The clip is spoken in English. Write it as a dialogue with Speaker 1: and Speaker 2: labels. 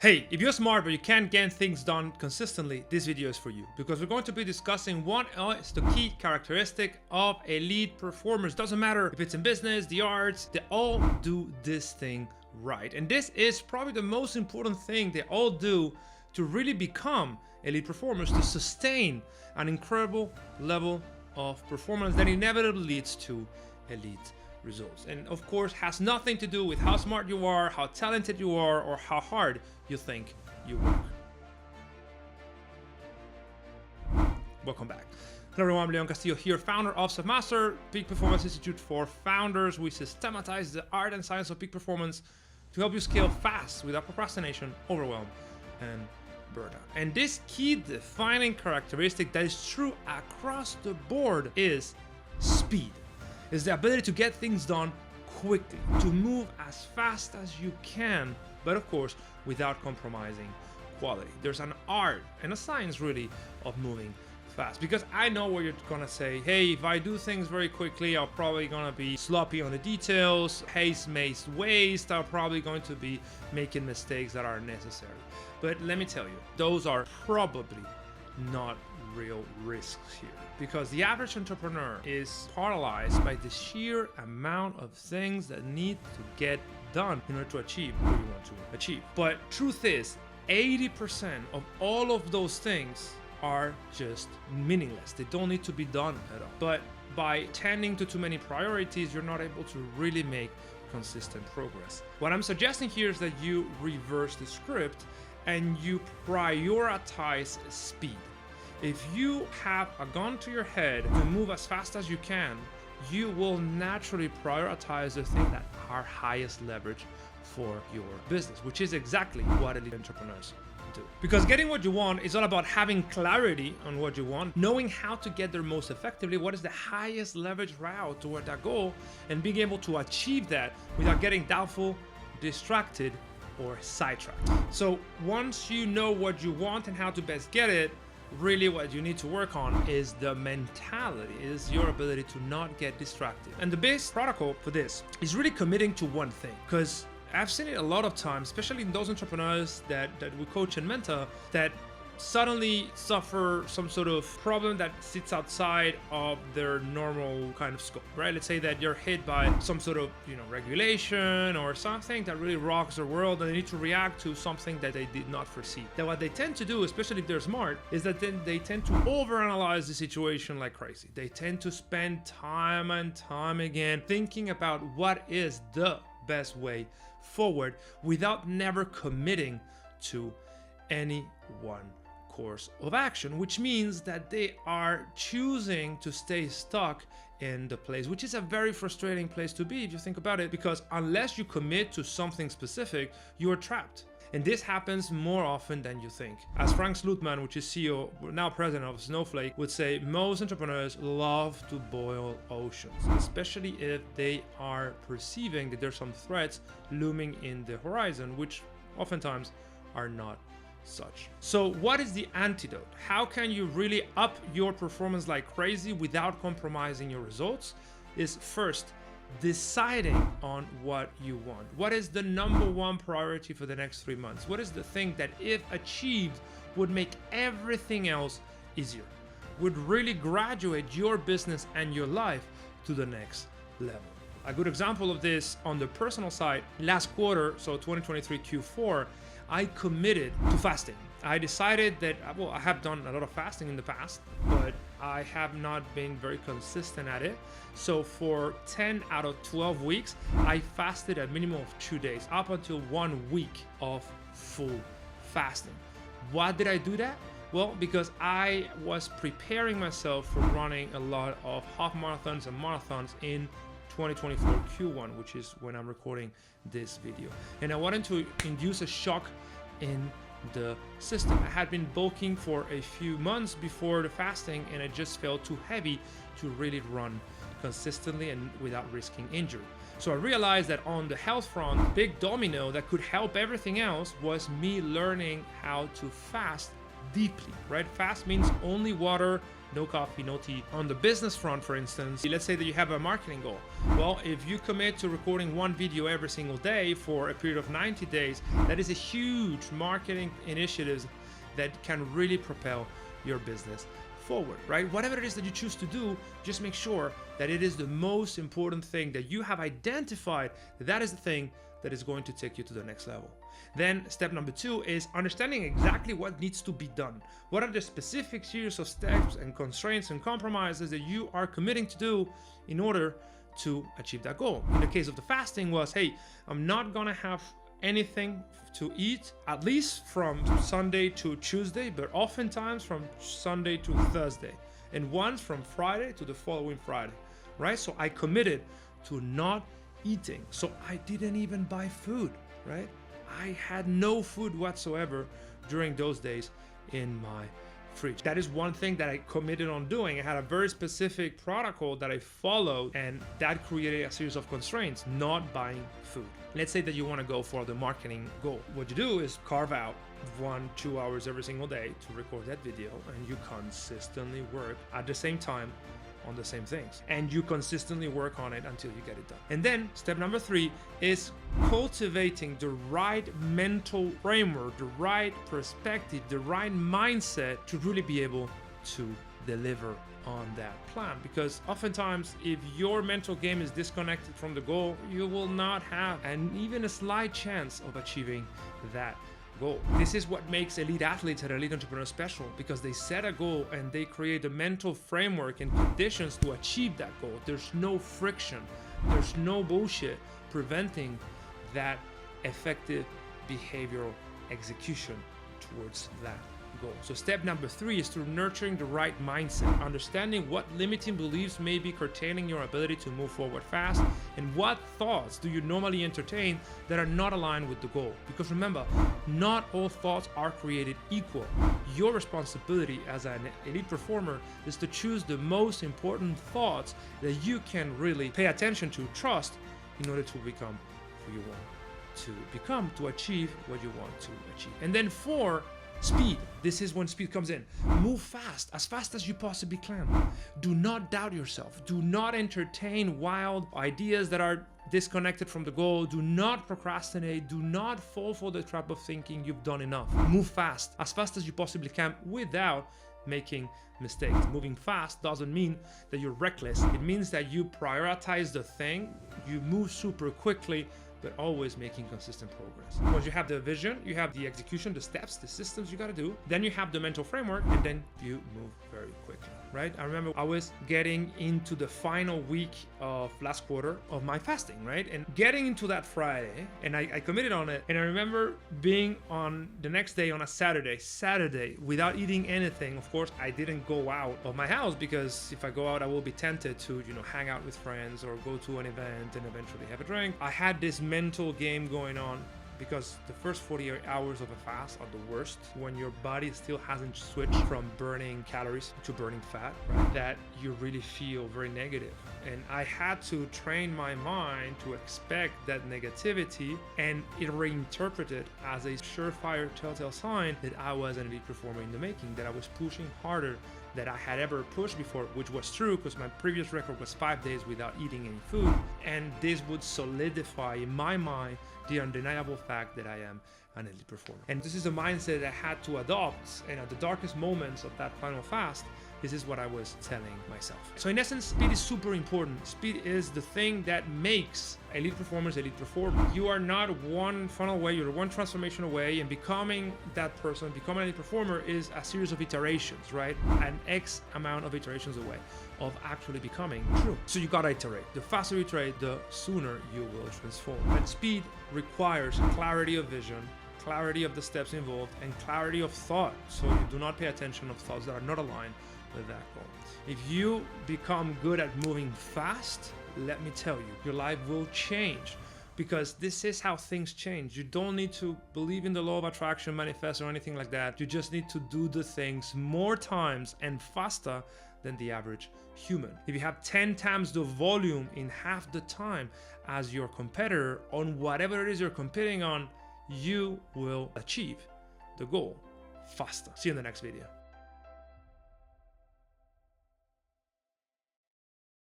Speaker 1: Hey, if you're smart but you can't get things done consistently, this video is for you, because we're going to be discussing what is the key characteristic of elite performers. Doesn't matter if it's in business, the arts, they all do this thing right. And this is probably the most important thing they all do to really become elite performers, to sustain an incredible level of performance that inevitably leads to elite results. And of course has nothing to do with how smart you are, how talented you are, or how hard you think you work. Welcome back. Hello everyone, I'm Leon Castillo here, founder of Selfmastered, Peak Performance Institute for founders. We systematize the art and science of peak performance to help you scale fast without procrastination, overwhelm, and burnout. And this key defining characteristic that is true across the board is speed. Is the ability to get things done quickly, to move as fast as you can, but of course without compromising quality. There's an art and a science really of moving fast, because I know what you're gonna say. Hey, if I do things very quickly, I'm probably gonna be sloppy on the details, haste makes waste, I'm probably going to be making mistakes that are necessary. But let me tell you, those are probably not real risks here, because the average entrepreneur is paralyzed by the sheer amount of things that need to get done in order to achieve what you want to achieve. But truth is, 80% of all of those things are just meaningless. They don't need to be done at all. But by tending to too many priorities, you're not able to really make consistent progress. What I'm suggesting here is that you reverse the script and you prioritize speed. If you have a gun to your head to move as fast as you can, you will naturally prioritize the things that are highest leverage for your business, which is exactly what elite entrepreneurs do. Because getting what you want is all about having clarity on what you want, knowing how to get there most effectively, what is the highest leverage route toward that goal, and being able to achieve that without getting doubtful, distracted, or sidetracked. So once you know what you want and how to best get it, really what you need to work on is the mentality, is your ability to not get distracted. And the best protocol for this is really committing to one thing, because I've seen it a lot of times, especially in those entrepreneurs that we coach and mentor, that suddenly suffer some sort of problem that sits outside of their normal kind of scope, right? Let's say that you're hit by some sort of, regulation or something that really rocks their world, and they need to react to something that they did not foresee. Then what they tend to do, especially if they're smart, is that then they tend to overanalyze the situation like crazy. They tend to spend time and time again thinking about what is the best way forward without never committing to any one course of action, which means that they are choosing to stay stuck in the place, which is a very frustrating place to be if you think about it, because unless you commit to something specific, you are trapped. And this happens more often than you think. As Frank Slootman, which is CEO, now president of Snowflake, would say, most entrepreneurs love to boil oceans, especially if they are perceiving that there's some threats looming in the horizon, which oftentimes are not such. So what is the antidote? How can you really up your performance like crazy without compromising your results? Is first deciding on what you want. What is the number one priority for the next 3 months? What is the thing that, if achieved, would make everything else easier, would really graduate your business and your life to the next level? A good example of this on the personal side, last quarter, so 2023 Q4, I committed to fasting. I decided that, well, I have done a lot of fasting in the past, but I have not been very consistent at it. So for 10 out of 12 weeks, I fasted a minimum of 2 days, up until 1 week of full fasting. Why did I do that? Well, because I was preparing myself for running a lot of half marathons and marathons in 2024 Q1, which is when I'm recording this video. And I wanted to induce a shock in the system. I had been bulking for a few months before the fasting, and it just felt too heavy to really run consistently and without risking injury. So I realized that on the health front, the big domino that could help everything else was me learning how to fast deeply, right? Fast means only water, no coffee, no tea. On the business front, for instance, let's say that you have a marketing goal. Well, if you commit to recording one video every single day for a period of 90 days, that is a huge marketing initiative that can really propel your business forward, right? Whatever it is that you choose to do, just make sure that it is the most important thing that you have identified. That is the thing that is going to take you to the next level. Then step number 2 is understanding exactly what needs to be done. What are the specific series of steps and constraints and compromises that you are committing to do in order to achieve that goal? In the case of the fasting was, hey, I'm not gonna have anything to eat at least from Sunday to Tuesday, but oftentimes from Sunday to Thursday, and once from Friday to the following Friday, right? So I committed to not eating. So I didn't even buy food, right? I had no food whatsoever during those days in my fridge. That is one thing that I committed on doing. I had a very specific protocol that I followed, and that created a series of constraints, not buying food. Let's say that you want to go for the marketing goal. What you do is carve out 1-2 hours every single day to record that video, and you consistently work at the same time on the same things, and you consistently work on it until you get it done. And then step number 3 is cultivating the right mental framework, the right perspective, the right mindset to really be able to deliver on that plan. Because oftentimes, if your mental game is disconnected from the goal, you will not have even a slight chance of achieving that goal. This is what makes elite athletes and elite entrepreneurs special, because they set a goal and they create a mental framework and conditions to achieve that goal. There's no friction, there's no bullshit preventing that effective behavioral execution towards that goal. So step number 3 is through nurturing the right mindset, understanding what limiting beliefs may be curtailing your ability to move forward fast, and what thoughts do you normally entertain that are not aligned with the goal. Because remember, not all thoughts are created equal. Your responsibility as an elite performer is to choose the most important thoughts that you can really pay attention to, trust, in order to become who you want to become, to achieve what you want to achieve. And then 4, speed. This is when speed comes in. Move fast as you possibly can. Do not doubt yourself. Do not entertain wild ideas that are disconnected from the goal. Do not procrastinate. Do not fall for the trap of thinking you've done enough. Move fast as you possibly can without making mistakes. Moving fast doesn't mean that you're reckless. It means that you prioritize the thing, you move super quickly, but always making consistent progress. Once you have the vision, you have the execution, the steps, the systems you got to do, then you have the mental framework, and then you move very quickly, right? I remember I was getting into the final week of last quarter of my fasting, right? And getting into that Friday, and I committed on it, and I remember being on the next day on a Saturday without eating anything. Of course, I didn't go out of my house, because if I go out, I will be tempted to, hang out with friends or go to an event and eventually have a drink. I had this mental game going on, because the first 48 hours of a fast are the worst, when your body still hasn't switched from burning calories to burning fat, right? That you really feel very negative. And I had to train my mind to expect that negativity and it reinterpreted as a surefire telltale sign that I was an elite performer in the making, that I was pushing harder than I had ever pushed before, which was true, because my previous record was 5 days without eating any food. And this would solidify in my mind the undeniable fact that I am an elite performer. And this is a mindset I had to adopt, and at the darkest moments of that final fast, this is what I was telling myself. So in essence, speed is super important. Speed is the thing that makes elite performers elite performers. You are not one funnel away, you're one transformation away, and becoming that person, becoming an elite performer is a series of iterations, right? An X amount of iterations away of actually becoming true. So you gotta iterate. The faster you iterate, the sooner you will transform. And speed requires clarity of vision, clarity of the steps involved, and clarity of thought. So you do not pay attention of thoughts that are not aligned with that goal. If you become good at moving fast, let me tell you, your life will change, because this is how things change. You don't need to believe in the law of attraction, manifest, or anything like that. You just need to do the things more times and faster than the average human. If you have 10 times the volume in half the time as your competitor on whatever it is you're competing on, you will achieve the goal faster. See you in the next video.